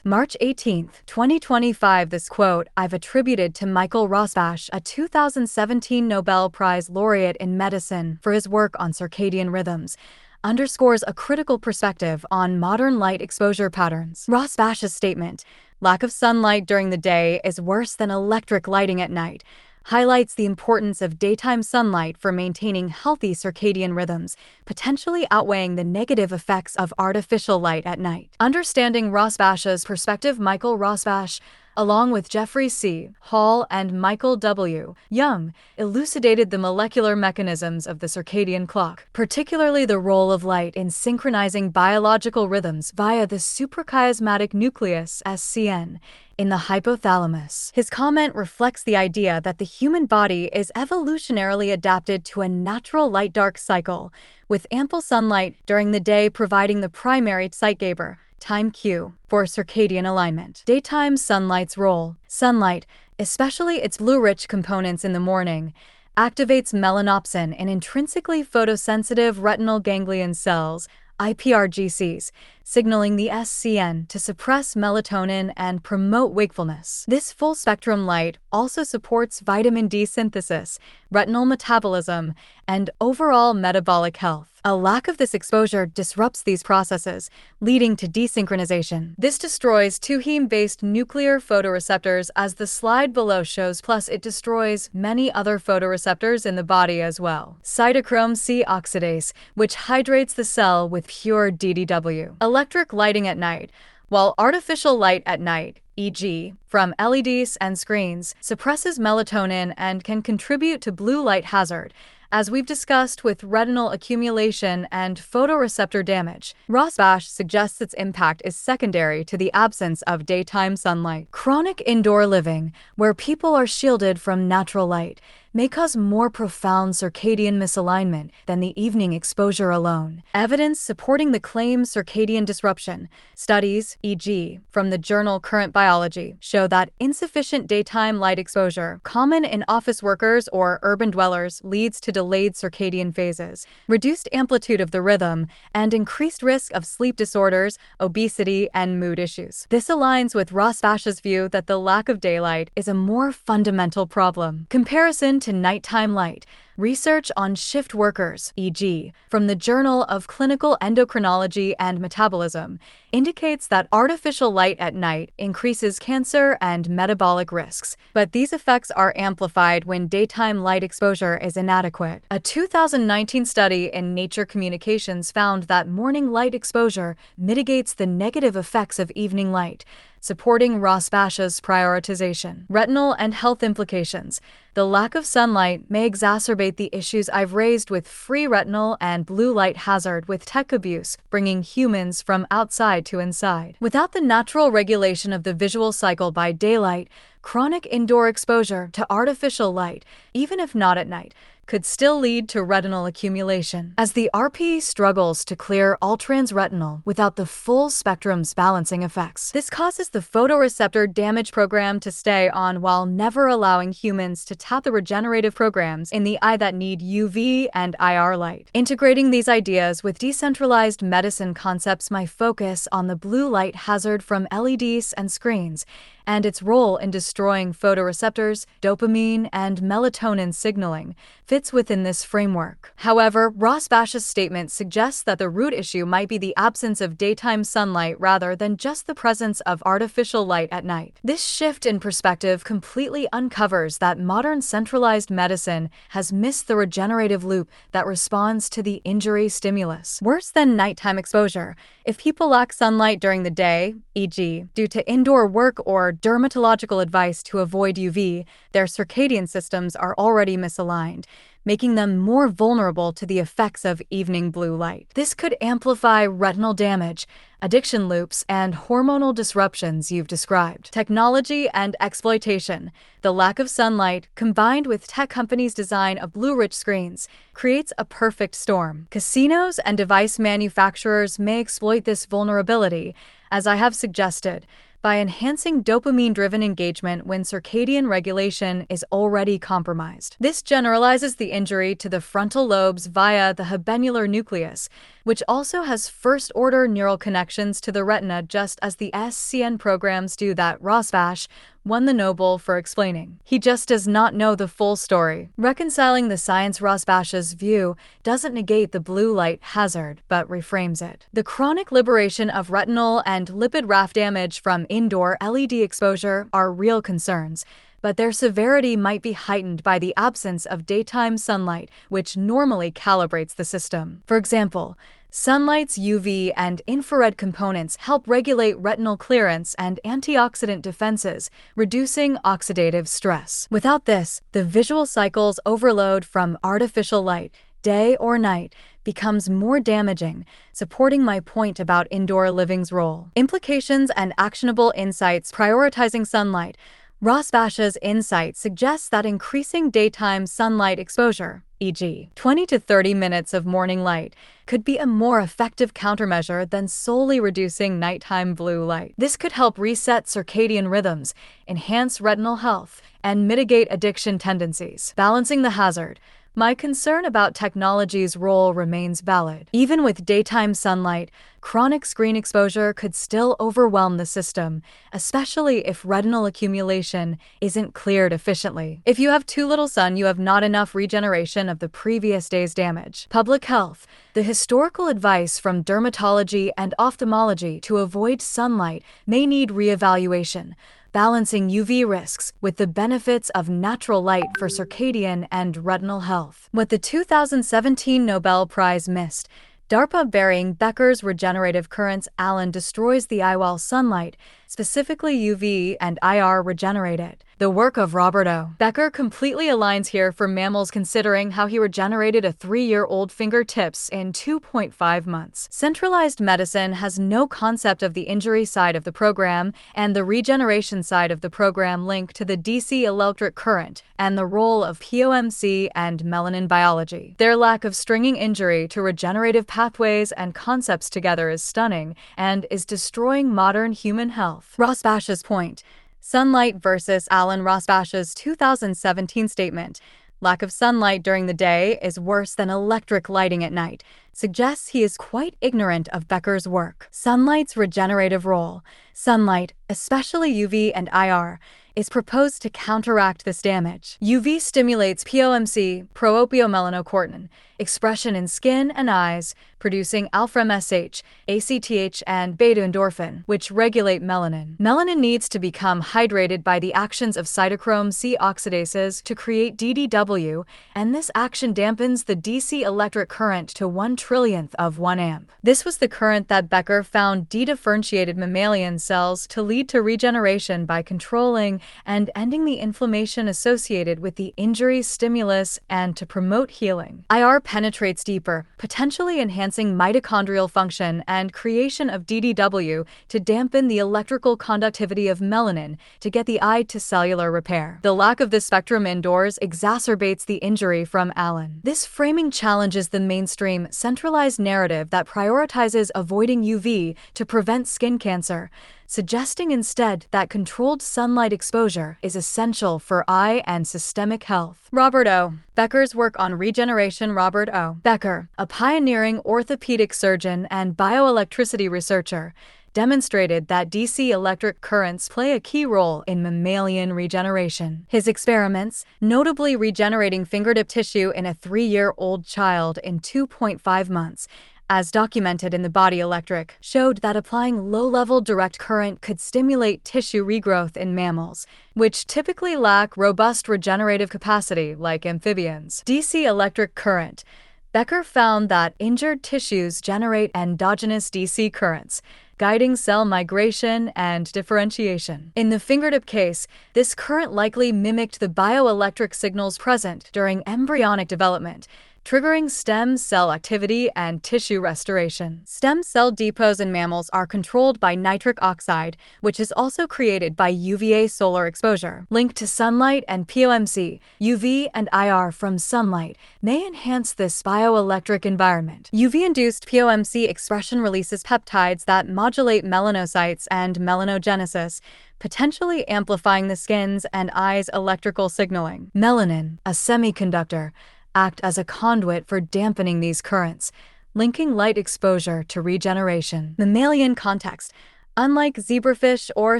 March 18, 2025. This quote I've attributed to Michael Rosbash, a 2017 Nobel Prize laureate in medicine for his work on circadian rhythms, underscores a critical perspective on modern light exposure patterns. Rosbash's statement, "Lack of sunlight during the day is worse than electric lighting at night," highlights the importance of daytime sunlight for maintaining healthy circadian rhythms, potentially outweighing the negative effects of artificial light at night. Understanding Rosbash's perspective. Michael Rosbash, along with Jeffrey C. Hall and Michael W. Young, elucidated the molecular mechanisms of the circadian clock, particularly the role of light in synchronizing biological rhythms via the suprachiasmatic nucleus (SCN) in the hypothalamus. His comment reflects the idea that the human body is evolutionarily adapted to a natural light-dark cycle, with ample sunlight during the day providing the primary zeitgeber time cue for circadian alignment. Daytime sunlight's role. Sunlight, especially its blue-rich components in the morning, activates melanopsin in intrinsically photosensitive retinal ganglion cells, iPRGCs, signaling the SCN to suppress melatonin and promote wakefulness. This full-spectrum light also supports vitamin D synthesis, retinal metabolism, and overall metabolic health. A lack of this exposure disrupts these processes, leading to desynchronization. This destroys 2-heme-based nuclear photoreceptors, as the slide below shows, plus it destroys many other photoreceptors in the body as well. Cytochrome C oxidase, which hydrates the cell with pure DDW. Electric lighting at night. While artificial light at night, e.g., from LEDs and screens, suppresses melatonin and can contribute to blue light hazard, as we've discussed with retinal accumulation and photoreceptor damage, Rosbash suggests its impact is secondary to the absence of daytime sunlight. Chronic indoor living, where people are shielded from natural light, may cause more profound circadian misalignment than the evening exposure alone. Evidence supporting the claim circadian disruption. Studies, e.g., from the journal Current Biology, show that insufficient daytime light exposure, common in office workers or urban dwellers, leads to delayed circadian phases, reduced amplitude of the rhythm, and increased risk of sleep disorders, obesity, and mood issues. This aligns with Rosbash's view that the lack of daylight is a more fundamental problem. Comparison to nighttime light. Research on shift workers, e.g., from the Journal of Clinical Endocrinology and Metabolism, indicates that artificial light at night increases cancer and metabolic risks, but these effects are amplified when daytime light exposure is inadequate. A 2019 study in Nature Communications found that morning light exposure mitigates the negative effects of evening light, supporting Rosbash's prioritization. Retinal and health implications. The lack of sunlight may exacerbate the issues I've raised with free retinal and blue light hazard with tech abuse, bringing humans from outside to inside. Without the natural regulation of the visual cycle by daylight, chronic indoor exposure to artificial light, even if not at night, could still lead to retinal accumulation, as the RPE struggles to clear all transretinal without the full spectrum's balancing effects. This causes the photoreceptor damage program to stay on while never allowing humans to tap the regenerative programs in the eye that need UV and IR light. Integrating these ideas with decentralized medicine concepts, my focus on the blue light hazard from LEDs and screens, and its role in destroying photoreceptors, dopamine, and melatonin signaling, fits within this framework. However, Rosbash's statement suggests that the root issue might be the absence of daytime sunlight rather than just the presence of artificial light at night. This shift in perspective completely uncovers that modern centralized medicine has missed the regenerative loop that responds to the injury stimulus. Worse than nighttime exposure. If people lack sunlight during the day, e.g., due to indoor work or dermatological advice to avoid UV, their circadian systems are already misaligned, making them more vulnerable to the effects of evening blue light. This could amplify retinal damage, addiction loops, and hormonal disruptions you've described. Technology and exploitation. The lack of sunlight, combined with tech companies' design of blue-rich screens, creates a perfect storm. Casinos and device manufacturers may exploit this vulnerability, as I have suggested, by enhancing dopamine-driven engagement when circadian regulation is already compromised. This generalizes the injury to the frontal lobes via the habenular nucleus, which also has first-order neural connections to the retina, just as the SCN programs do that. Rosbash won the Nobel for explaining. He just does not know the full story. Reconciling the science, Rosbash's view doesn't negate the blue light hazard, but reframes it. The chronic liberation of retinal and lipid raft damage from indoor LED exposure are real concerns, but their severity might be heightened by the absence of daytime sunlight, which normally calibrates the system. For example, sunlight's UV and infrared components help regulate retinal clearance and antioxidant defenses, reducing oxidative stress. Without this, the visual cycle's overload from artificial light, day or night, becomes more damaging, supporting my point about indoor living's role. Implications and actionable insights. Prioritizing sunlight. Rosbash's insight suggests that increasing daytime sunlight exposure, e.g., 20 to 30 minutes of morning light, could be a more effective countermeasure than solely reducing nighttime blue light. This could help reset circadian rhythms, enhance retinal health, and mitigate addiction tendencies. Balancing the hazard. My concern about technology's role remains valid. Even with daytime sunlight, chronic screen exposure could still overwhelm the system, especially if retinal accumulation isn't cleared efficiently. If you have too little sun, you have not enough regeneration of the previous day's damage. Public health. The historical advice from dermatology and ophthalmology to avoid sunlight may need reevaluation, balancing UV risks with the benefits of natural light for circadian and retinal health. What the 2017 Nobel Prize missed. DARPA burying Becker's regenerative currents. Allen destroys the eye while sunlight, specifically UV and IR, regenerate it. The work of Robert O. Becker completely aligns here for mammals, considering how he regenerated a 3-year-old fingertips in 2.5 months. Centralized medicine has no concept of the injury side of the program and the regeneration side of the program linked to the DC electric current and the role of POMC and melanin biology. Their lack of stringing injury to regenerative pathways and concepts together is stunning and is destroying modern human health. Rosbash's point. Sunlight versus Allen. Rosbash's 2017 statement, "Lack of sunlight during the day is worse than electric lighting at night," suggests he is quite ignorant of Becker's work. Sunlight's regenerative role. Sunlight, especially UV and IR, is proposed to counteract this damage. UV stimulates POMC, pro-opiomelanocortin, expression in skin and eyes, producing alpha-MSH, ACTH, and beta-endorphin, which regulate melanin. Melanin needs to become hydrated by the actions of cytochrome C oxidases to create DDW, and this action dampens the DC electric current to 1/1,000,000th of 1 amp. This was the current that Becker found dedifferentiated mammalian cells to lead to regeneration by controlling and ending the inflammation associated with the injury stimulus and to promote healing. IR penetrates deeper, potentially enhancing mitochondrial function and creation of DDW to dampen the electrical conductivity of melanin to get the eye to cellular repair. The lack of this spectrum indoors exacerbates the injury from Allen. This framing challenges the mainstream, centralized narrative that prioritizes avoiding UV to prevent skin cancer, suggesting instead that controlled sunlight exposure is essential for eye and systemic health. Robert O. Becker's work on regeneration. Robert O. Becker, a pioneering orthopedic surgeon and bioelectricity researcher, demonstrated that DC electric currents play a key role in mammalian regeneration. His experiments, notably regenerating fingertip tissue in a 3-year-old child in 2.5 months, as documented in the Body Electric, showed that applying low-level direct current could stimulate tissue regrowth in mammals, which typically lack robust regenerative capacity like amphibians. DC electric current. Becker found that injured tissues generate endogenous DC currents, guiding cell migration and differentiation. In the fingertip case, this current likely mimicked the bioelectric signals present during embryonic development, triggering stem cell activity and tissue restoration. Stem cell depots in mammals are controlled by nitric oxide, which is also created by UVA solar exposure. Linked to sunlight and POMC, UV and IR from sunlight may enhance this bioelectric environment. UV-induced POMC expression releases peptides that modulate melanocytes and melanogenesis, potentially amplifying the skin's and eyes' electrical signaling. Melanin, a semiconductor, act as a conduit for dampening these currents, linking light exposure to regeneration. Mammalian context. Unlike zebrafish or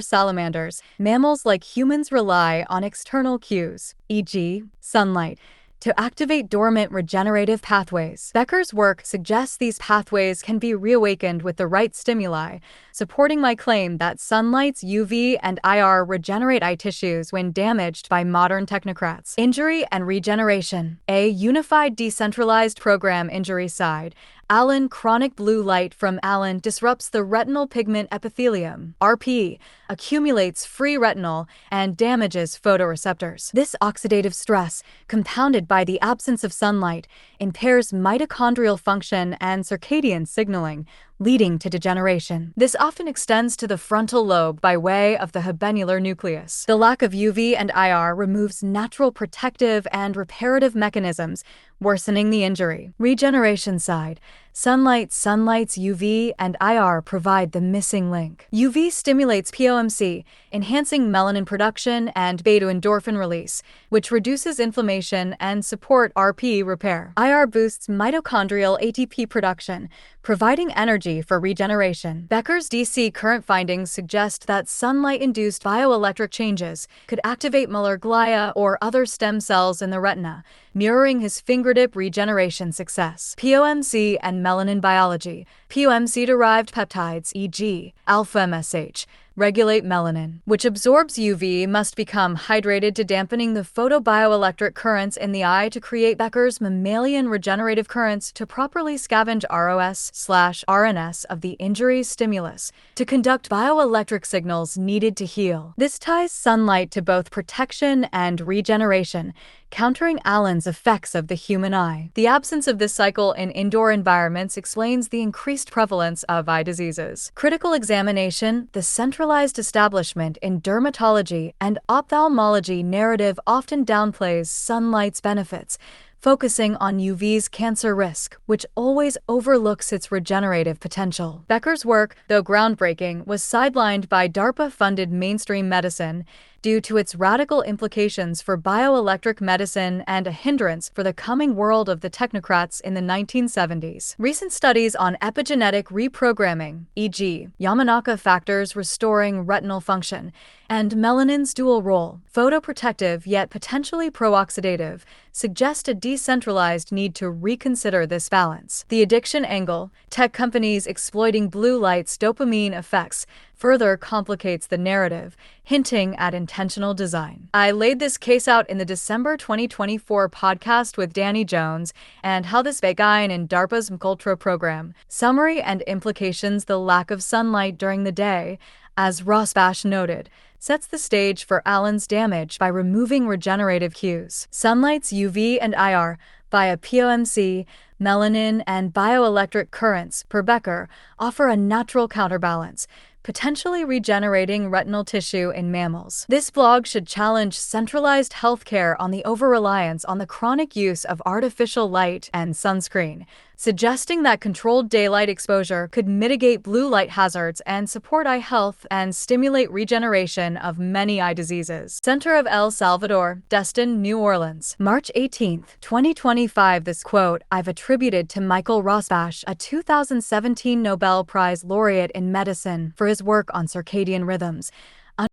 salamanders, mammals like humans rely on external cues, e.g., sunlight, to activate dormant regenerative pathways. Becker's work suggests these pathways can be reawakened with the right stimuli, supporting my claim that sunlight's UV and IR regenerate eye tissues when damaged by modern technocrats. Injury and regeneration. A unified decentralized program injury side. ALAN chronic blue light from ALAN disrupts the retinal pigment epithelium, RP, accumulates free retinol, and damages photoreceptors. This oxidative stress, compounded by the absence of sunlight, impairs mitochondrial function and circadian signaling, leading to degeneration. This often extends to the frontal lobe by way of the habenular nucleus. The lack of UV and IR removes natural protective and reparative mechanisms, worsening the injury. Regeneration side. Sunlight's UV and IR provide the missing link. UV stimulates POMC, enhancing melanin production and beta-endorphin release, which reduces inflammation and support RP repair. IR boosts mitochondrial ATP production, providing energy for regeneration. Becker's DC current findings suggest that sunlight-induced bioelectric changes could activate Muller glia or other stem cells in the retina, mirroring his fingertip regeneration success. POMC and melanin biology. POMC-derived peptides, e.g., alpha-MSH, regulate melanin, which absorbs UV, must become hydrated to dampening the photobioelectric currents in the eye to create Becker's mammalian regenerative currents to properly scavenge ROS/RNS of the injury's stimulus to conduct bioelectric signals needed to heal. This ties sunlight to both protection and regeneration, countering ALAN's effects of the human eye. The absence of this cycle in indoor environments explains the increased prevalence of eye diseases. Critical examination. The centralized establishment in dermatology and ophthalmology narrative often downplays sunlight's benefits, focusing on UV's cancer risk, which always overlooks its regenerative potential. Becker's work, though groundbreaking, was sidelined by DARPA-funded mainstream medicine due to its radical implications for bioelectric medicine and a hindrance for the coming world of the technocrats in the 1970s. Recent studies on epigenetic reprogramming, e.g., Yamanaka factors restoring retinal function, and melanin's dual role, photoprotective yet potentially pro-oxidative, suggest a decentralized need to reconsider this balance. The addiction angle, tech companies exploiting blue light's dopamine effects, further complicates the narrative, hinting at intentional design. I laid this case out in the December 2024 podcast with Danny Jones and how this began in DARPA's MKUltra program. Summary and implications. The lack of sunlight during the day, as Rosbash noted, sets the stage for ALAN's damage by removing regenerative cues. Sunlight's UV and IR, via POMC, melanin, and bioelectric currents, per Becker, offer a natural counterbalance, potentially regenerating retinal tissue in mammals. This blog should challenge centralized healthcare on the over-reliance on the chronic use of artificial light and sunscreen, suggesting that controlled daylight exposure could mitigate blue light hazards and support eye health and stimulate regeneration of many eye diseases. Center of El Salvador, Destin, New Orleans. March 18, 2025. This quote I've attributed to Michael Rosbash, a 2017 Nobel Prize laureate in medicine, for his work on circadian rhythms,